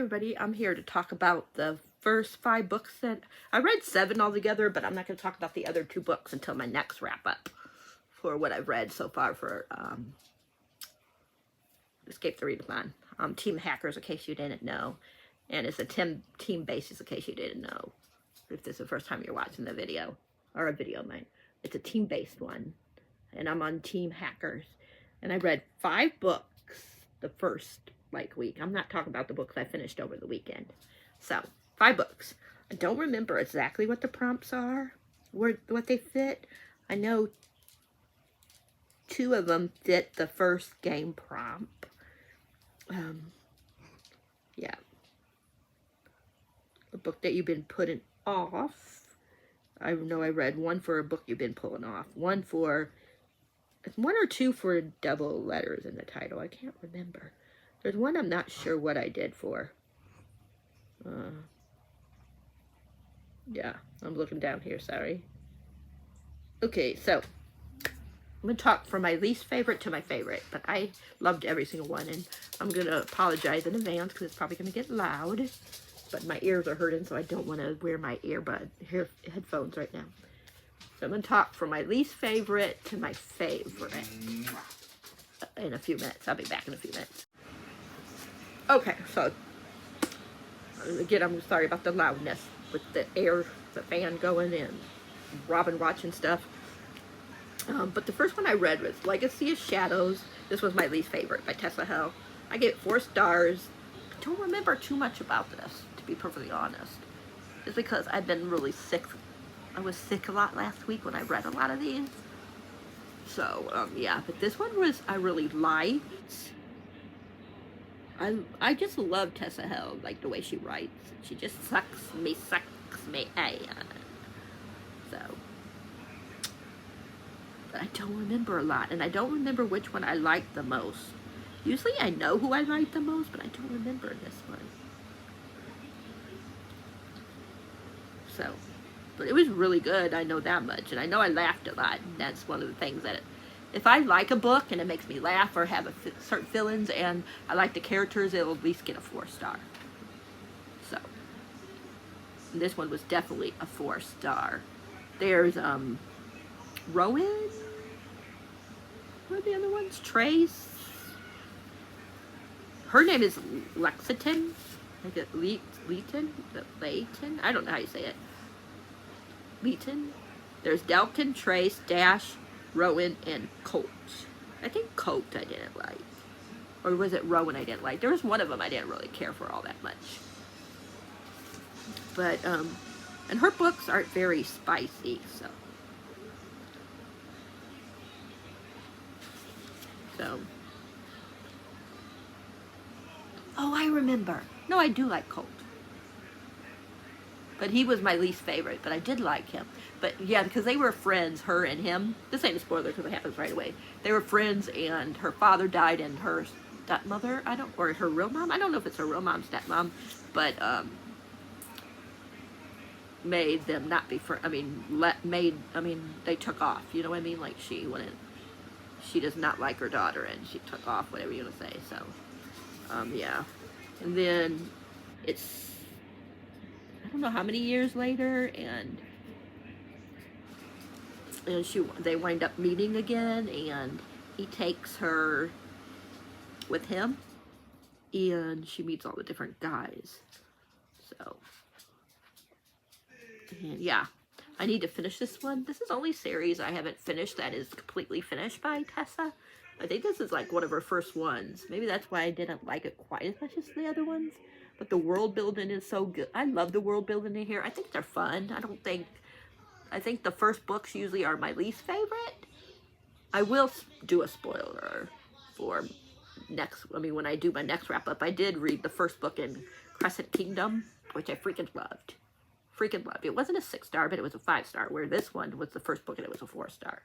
everybody, I'm here to talk about the first 5 books that I read 7 altogether, but I'm not going to talk about the other 2 books until my next wrap up for what I've read so far for Escape the Readathon. Team Hackers, in case you didn't know, and it's a team basis, in case you didn't know. If this is the first time you're watching the video, or a video of mine, it's a team-based one, and I'm on Team Hackers, and I read 5 books the first week. I'm not talking about the books I finished over the weekend. So 5 books. I don't remember exactly what the prompts are, what they fit. I know 2 of them fit the first game prompt. Yeah. A book that you've been putting off. I know I read one for a book you've been pulling off. One or 2 for double letters in the title. I can't remember. There's one I'm not sure what I did for. Yeah, I'm looking down here, sorry. Okay, so I'm going to talk from my least favorite to my favorite, but I loved every single one, and I'm going to apologize in advance because it's probably going to get loud, but my ears are hurting, so I don't want to wear my headphones right now. So I'm going to talk from my least favorite to my favorite in a few minutes. I'll be back in a few minutes. Okay, so again, I'm sorry about the loudness with the fan going and Robin watching stuff. But the first one I read was Legacy of Shadows. This was my least favorite by Tessa Hell. I gave it 4 stars. I don't remember too much about this, to be perfectly honest. It's because I've been really sick. I was sick a lot last week when I read a lot of these. So, yeah, but this one I really liked. I just love Tessa Hell, like the way she writes. She just sucks me in. So, but I don't remember a lot, and I don't remember which one I liked the most. Usually I know who I like the most, but I don't remember this one. So, but it was really good, I know that much, and I know I laughed a lot, and that's one of the things that if I like a book and it makes me laugh or have certain feelings and I like the characters, it'll at least get a 4 star. So, and this one was definitely a 4 star. There's, Rowan? What are the other ones? Trace? Her name is Lexington. I think Leighton? I don't know how you say it. Leighton? There's Delkin, Trace, Dash, Rowan, and Colt. I think Colt I didn't like. Or was it Rowan I didn't like? There was one of them I didn't really care for all that much. But, and her books aren't very spicy, so. Oh, I remember. No, I do like Colt. But he was my least favorite, but I did like him. But yeah, because they were friends, her and him. This ain't a spoiler because it happens right away. They were friends, and her father died, and her stepmother, or her real mom, I don't know if it's her real mom, stepmom, but made them not be friends. They took off. You know what I mean? Like she does not like her daughter, and she took off, whatever you want to say. So, yeah. And then it's, I don't know how many years later, and they wind up meeting again, and he takes her with him, and she meets all the different guys. So, and yeah, I need to finish this one. This is the only series I haven't finished that is completely finished by Tessa. I think this is like one of her first ones. Maybe that's why I didn't like it quite as much as the other ones. But the world building is so good. I love the world building in here. I think they're fun. I think the first books usually are my least favorite. I will do a spoiler for when I do my next wrap up. I did read the first book in Crescent Kingdom, which I freaking loved. It wasn't a 6 star, but it was a 5 star, where this one was the first book and it was a 4 star.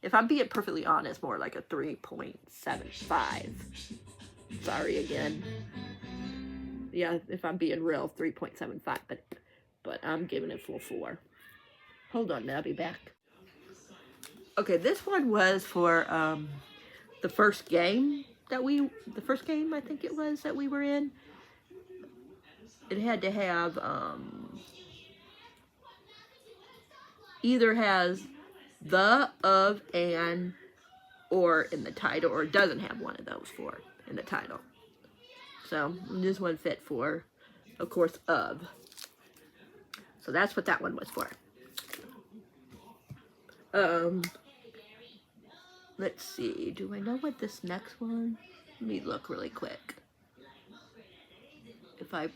If I'm being perfectly honest, more like a 3.75. Sorry again. Yeah, if I'm being real, 3.75, but I'm giving it full 4. Hold on, I'll be back. Okay, this one was for the first game I think it was that we were in. it had to have, either has the, of, and, or in the title, or it doesn't have one of those four in the title. So this one fit for, of course, of. So that's what that one was for. Let's see. Do I know what this next one? Let me look really quick. If I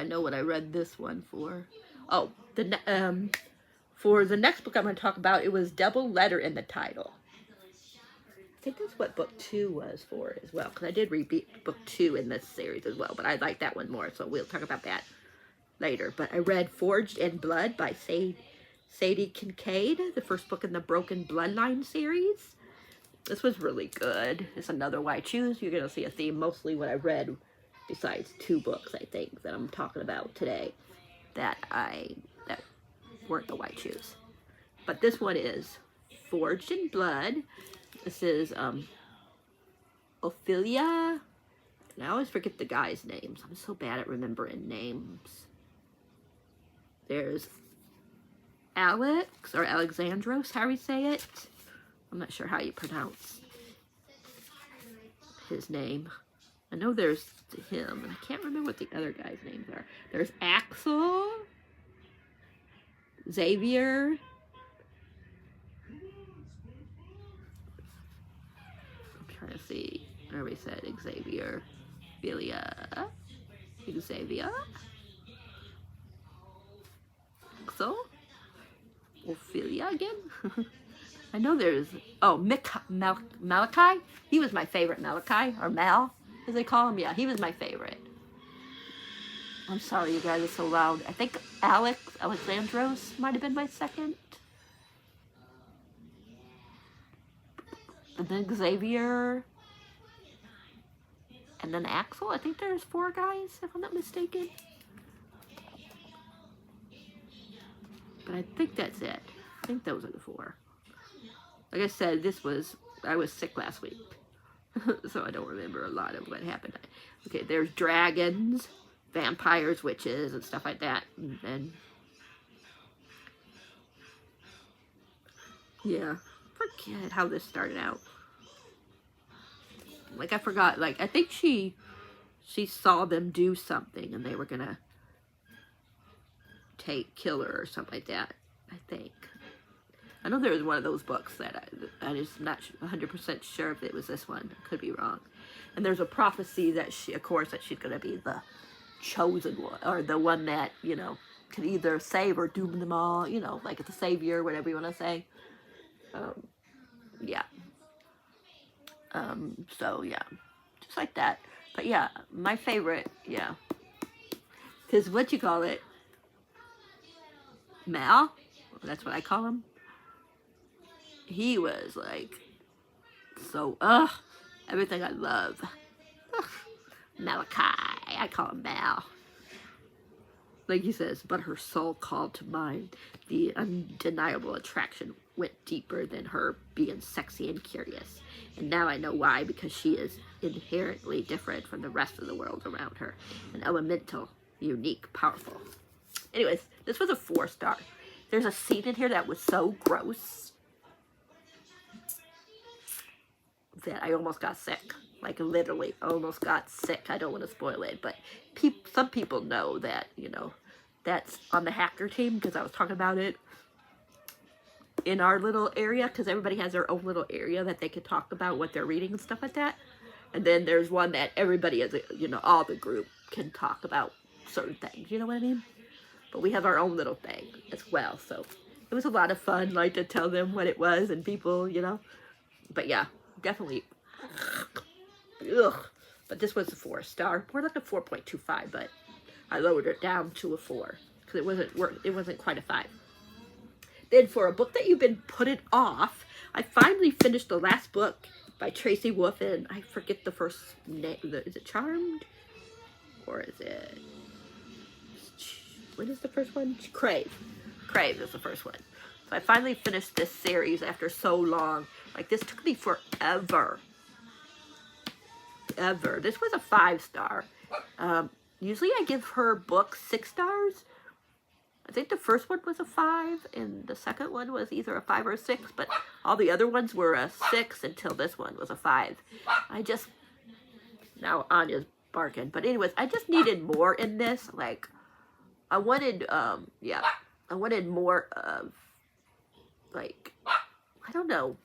know what I read this one for. Oh, for the next book I'm going to talk about, it was double letter in the title. I think that's what book 2 was for as well, because I did read book 2 in this series as well, but I like that one more, so we'll talk about that later. But I read Forged in Blood by Sadie Kincaid, the first book in the Broken Bloodline series. This was really good. It's another Why Choose. You're going to see a theme, mostly what I read, besides 2 books, I think, that I'm talking about today, that weren't the Why Choose. But this one is Forged in Blood. This is Ophelia. And I always forget the guys' names. I'm so bad at remembering names. There's Alex, or Alexandros, how we say it. I'm not sure how you pronounce his name. I know there's him, and I can't remember what the other guys' names are. There's Axel, Xavier, I'm trying to see, where we said Xavier, Xavier, Axel, Ophelia again. I know there's, Malachi. He was my favorite, Malachi, or Mal, as they call him. Yeah, he was my favorite. I'm sorry, you guys are so loud. I think Alexandros might have been my second. And then Xavier. And then Axel. I think there's 4 guys, if I'm not mistaken. But I think that's it. I think those are the 4. Like I said, I was sick last week. So I don't remember a lot of what happened. Okay, there's dragons, vampires, witches, and stuff like that. And then, yeah, forget how this started out. Like, I forgot, like, I think she saw them do something and they were gonna kill her or something like that, I think. I know there was one of those books that I just not 100% sure if it was this one. I could be wrong. And there's a prophecy that she's going to be the chosen one, or the one that, you know, can either save or doom them all, you know, like the savior, whatever you want to say. Yeah. So, yeah, just like that. But, yeah, my favorite, yeah. Because what you call it? Mal? That's what I call him. He was like, so, everything I love. Malachi, I call him Mal. Like he says, but her soul called to mind. The undeniable attraction went deeper than her being sexy and curious. And now I know why, because she is inherently different from the rest of the world around her. An elemental, unique, powerful. Anyways, this was a 4-star. There's a scene in here that was so gross that I almost got sick. Like, literally, almost got sick. I don't want to spoil it, but some people know that, you know, that's on the hacker team, because I was talking about it in our little area, because everybody has their own little area that they can talk about what they're reading and stuff like that. And then there's one that everybody, as you know, all the group can talk about certain things, you know what I mean? But we have our own little thing as well, so it was a lot of fun, like, to tell them what it was, and people, you know. But yeah, definitely. Ugh. But this was a 4-star, more like a 4.25, but I lowered it down to a 4 because it wasn't quite a 5. Then for a book that you've been putting off, I finally finished the last book by Tracy Wolff, and I forget the first name. Is it Charmed? Or is it... What is the first one? Crave. Crave is the first one. So I finally finished this series after so long. Like, this took me forever. This was a 5-star. You usually I give her books 6 stars. I think the first one was a 5, and the second one was either a 5 or a 6, but all the other ones were a 6 until this one was a 5. Now Anya's barking, but anyways, I just needed more in this. Like, I wanted, I wanted more of, like, I don't know.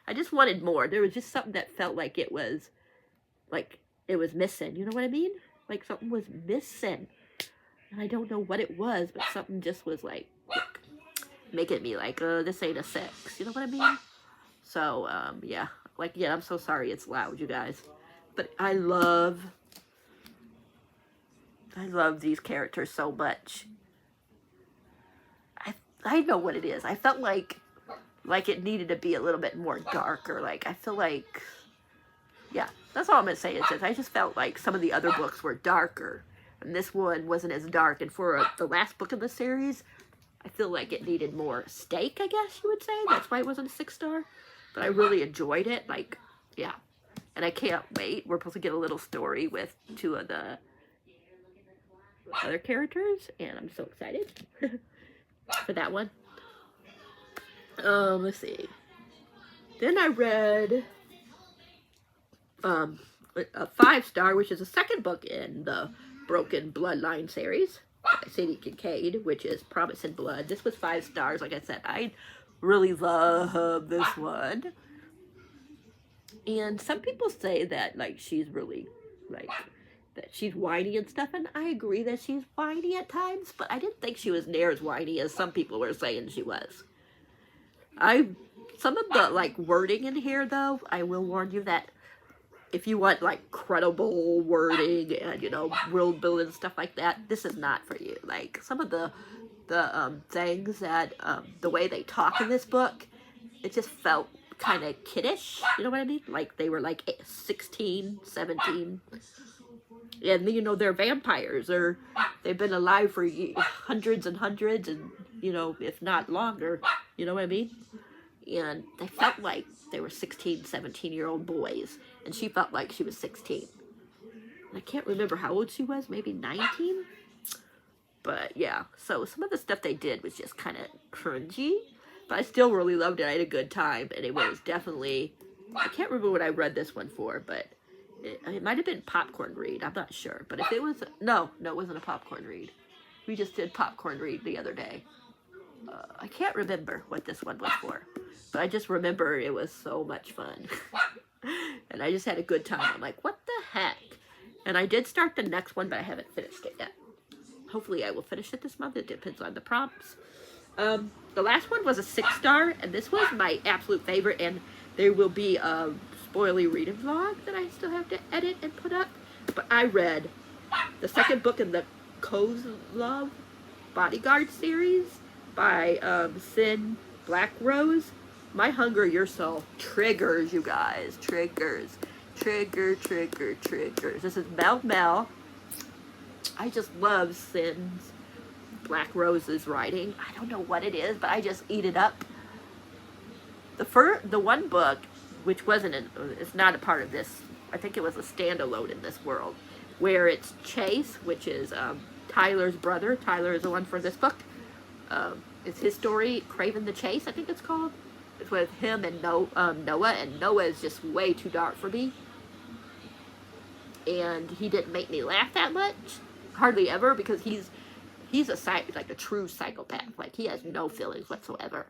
I just wanted more. There was just something that felt like it was missing. You know what I mean? Like, something was missing. And I don't know what it was, but something just was like making me like, this ain't a 6. You know what I mean? So, yeah. Like, yeah, I'm so sorry it's loud, you guys. But I love these characters so much. I know what it is. I felt like it needed to be a little bit more darker. Like, I feel like, yeah, that's all I'm going to say is this. I just felt like some of the other books were darker. And this one wasn't as dark. And for the last book in the series, I feel like it needed more stake, I guess you would say. That's why it wasn't a 6 star. But I really enjoyed it. Like, yeah. And I can't wait. We're supposed to get a little story with 2 of the other characters. And I'm so excited for that one. Let's see. Then I read a 5 star, which is the second book in the Broken Bloodline series by Sadie Kincaid, which is Promise in Blood. This was 5 stars. Like I said, I really love this one. And some people say that, like, she's really, like, that she's whiny and stuff, and I agree that she's whiny at times, but I didn't think she was near as whiny as some people were saying she was. Some of the, like, wording in here, though, I will warn you that if you want, like, credible wording and, you know, world building and stuff like that, this is not for you. Like, some of the things that, the way they talk in this book, it just felt kind of kiddish, you know what I mean? Like, they were, like, 16, 17, and, you know, they're vampires, they've been alive for hundreds and hundreds, and, you know, if not longer, you know what I mean? And they felt like they were 16, 17-year-old boys, and she felt like she was 16. I can't remember how old she was, maybe 19? But, yeah, so some of the stuff they did was just kind of cringy, but I still really loved it. I had a good time, and it was definitely, I can't remember what I read this one for, but it might have been popcorn read, I'm not sure. But if it was, no, it wasn't a popcorn read. We just did popcorn read the other day. I can't remember what this one was for, but I just remember it was so much fun. And I just had a good time. I'm like, what the heck? And I did start the next one, but I haven't finished it yet. Hopefully I will finish it this month. It depends on the prompts. The last one was a 6 star, and this was my absolute favorite, and there will be a spoily reading vlog that I still have to edit and put up. But I read the second book in the Cohost Bodyguard series by Sin Black Rose. My Hunger, Your Soul. Triggers, you guys. Triggers. Triggers. This is Mel. I just love Sin's Black Rose's writing. I don't know what it is, but I just eat it up. The one book, which it's not a part of this, I think it was a standalone in this world, where it's Chase, which is Tyler's brother. Tyler is the one for this book. It's his story, Craven the Chase, I think it's called. It's with him and Noah, and Noah is just way too dark for me. And he didn't make me laugh that much, hardly ever, because he's like a true psychopath. Like, he has no feelings whatsoever.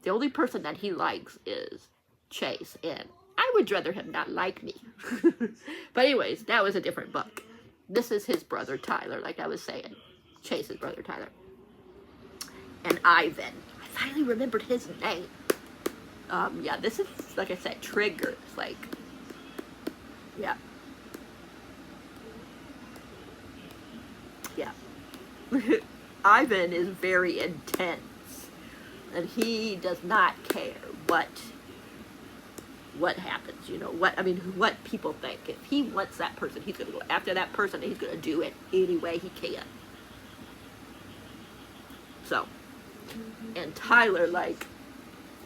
The only person that he likes is Chase, and I would rather him not like me. But anyways, that was a different book. This is his brother Tyler, like I was saying. Chase's brother Tyler. And Ivan. I finally remembered his name. Yeah, this is, like I said, triggers. Like, yeah. Yeah. Ivan is very intense. And he does not care what happens, you know, what people think. If he wants that person, he's going to go after that person, and he's going to do it any way he can. So, and Tyler, like,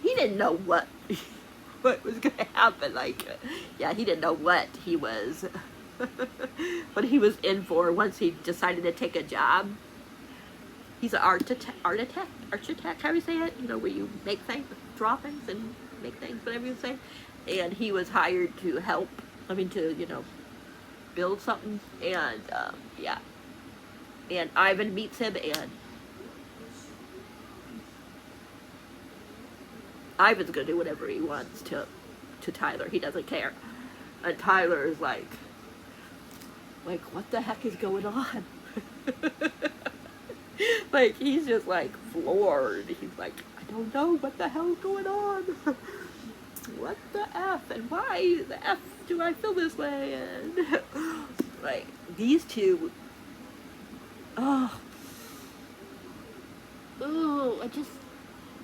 he didn't know what was going to happen. Like, yeah, he didn't know what he was what he was in for once he decided to take a job. He's an architect, how do you say it? You know, where you make things, draw things and make things, whatever you say. And he was hired to help, to, build something. And, yeah. And Ivan meets him, and Ivan's going to do whatever he wants to Tyler. He doesn't care. And Tyler is like, what the heck is going on? Like, he's just, floored. He's like, I don't know what the hell's going on. What the F? And why the F do I feel this way? And, these two,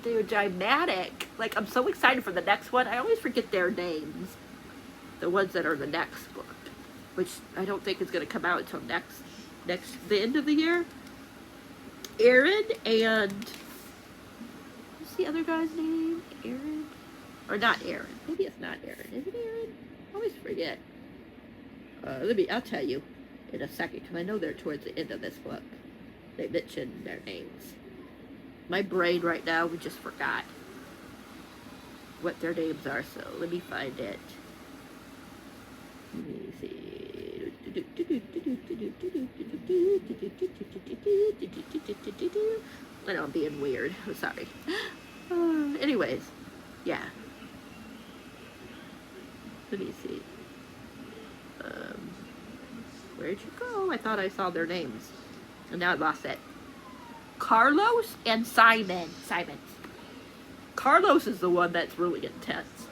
they're dramatic. I'm so excited for the next one. I always forget their names. The ones that are the next book, which I don't think is going to come out until the end of the year. Aaron and, what's the other guy's name? Aaron? Or not Aaron. Maybe it's not Aaron. Is it Aaron? I always forget. I'll tell you in a second, because I know they're towards the end of this book. They mentioned their names. My brain right now, we just forgot what their names are, so let me find it. Let me see. I know I'm being weird. I'm sorry. Anyways, yeah. Let me see. Where'd you go? I thought I saw their names. And now I lost it. Carlos and Simon. Carlos is the one that's really intense.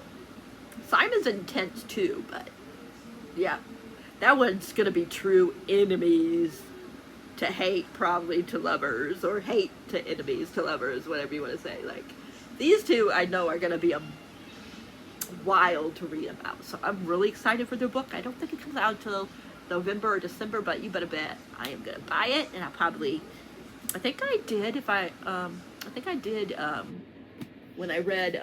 Simon's intense too, but yeah. That one's going to be true enemies to hate, probably to lovers, or hate to enemies to lovers, whatever you want to say. These two I know are going to be wild to read about. So I'm really excited for their book. I don't think it comes out until November or December, but you better bet I am going to buy it. And I think I did when I read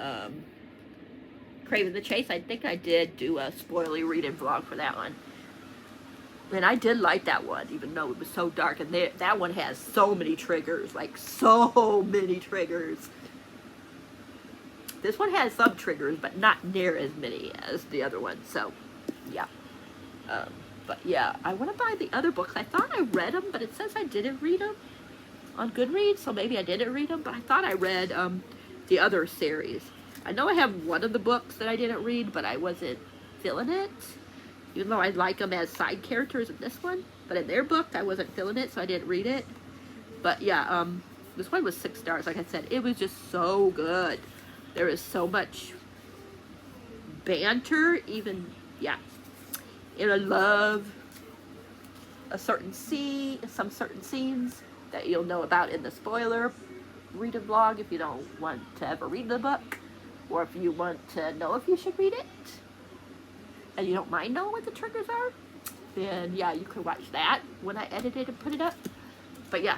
Craven the Chase, I think I did do a spoiler reading vlog for that one. And I did like that one, even though it was so dark. And that one has so many triggers, so many triggers. This one has some triggers, but not near as many as the other one. So, yeah. But yeah, I want to buy the other books. I thought I read them, but it says I didn't read them on Goodreads. So maybe I didn't read them, but I thought I read the other series. I know I have one of the books that I didn't read, but I wasn't feeling it. Even though I like them as side characters in this one. But in their book, I wasn't feeling it, so I didn't read it. But yeah, this one was 6 stars. Like I said, it was just so good. There is so much banter, even, yeah. And I love some certain scenes that you'll know about in the spoiler read a vlog if you don't want to ever read the book, or if you want to know if you should read it, and you don't mind knowing what the triggers are, then yeah, you can watch that when I edit it and put it up. But yeah,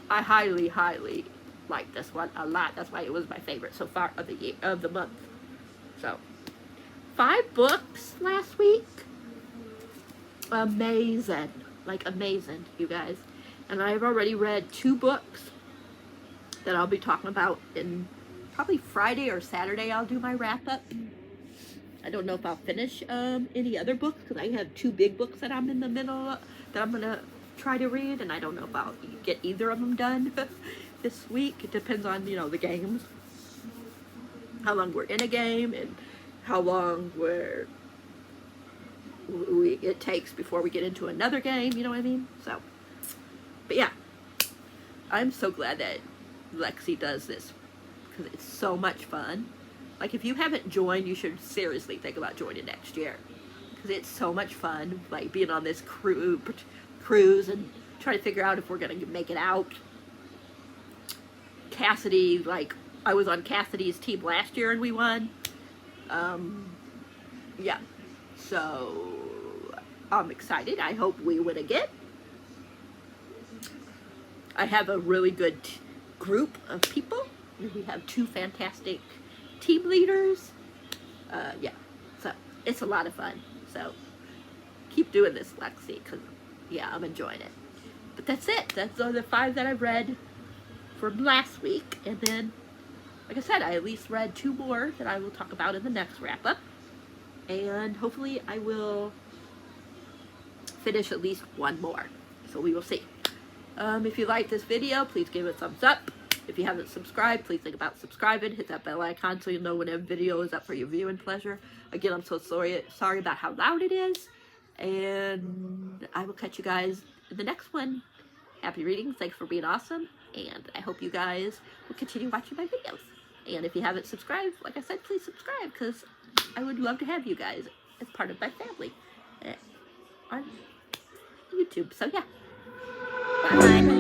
I highly, highly like this one a lot. That's why it was my favorite so far of the month. So, 5 books last week. Amazing. Amazing, you guys. And I've already read 2 books that I'll be talking about in probably Friday or Saturday. I'll do my wrap-up. I don't know if I'll finish any other books, because I have 2 big books that I'm in the middle of, that I'm going to try to read, and I don't know if I'll get either of them done this week. It depends on, the games. How long we're in a game, and how long it takes before we get into another game, you know what I mean? So, but yeah, I'm so glad that Lexi does this, because it's so much fun. If you haven't joined, you should seriously think about joining next year, because it's so much fun, being on this cruise and trying to figure out if we're going to make it out. Cassidy, I was on Cassidy's team last year and we won. Yeah, so I'm excited. I hope we win again. I have a really good group of people. We have 2 fantastic team leaders. Yeah, so it's a lot of fun. So keep doing this, Lexi, because, yeah, I'm enjoying it. But that's it. That's the 5 that I've read from last week. And then, like I said, I at least read 2 more that I will talk about in the next wrap-up. And hopefully I will finish at least 1 more. So we will see. If you like this video, please give it a thumbs up. If you haven't subscribed, please think about subscribing. Hit that bell icon so you'll know when a video is up for your viewing pleasure. Again, I'm so sorry about how loud it is. And I will catch you guys in the next one. Happy reading. Thanks for being awesome. And I hope you guys will continue watching my videos. And if you haven't subscribed, like I said, please subscribe, because I would love to have you guys as part of my family on YouTube. So yeah. Bye.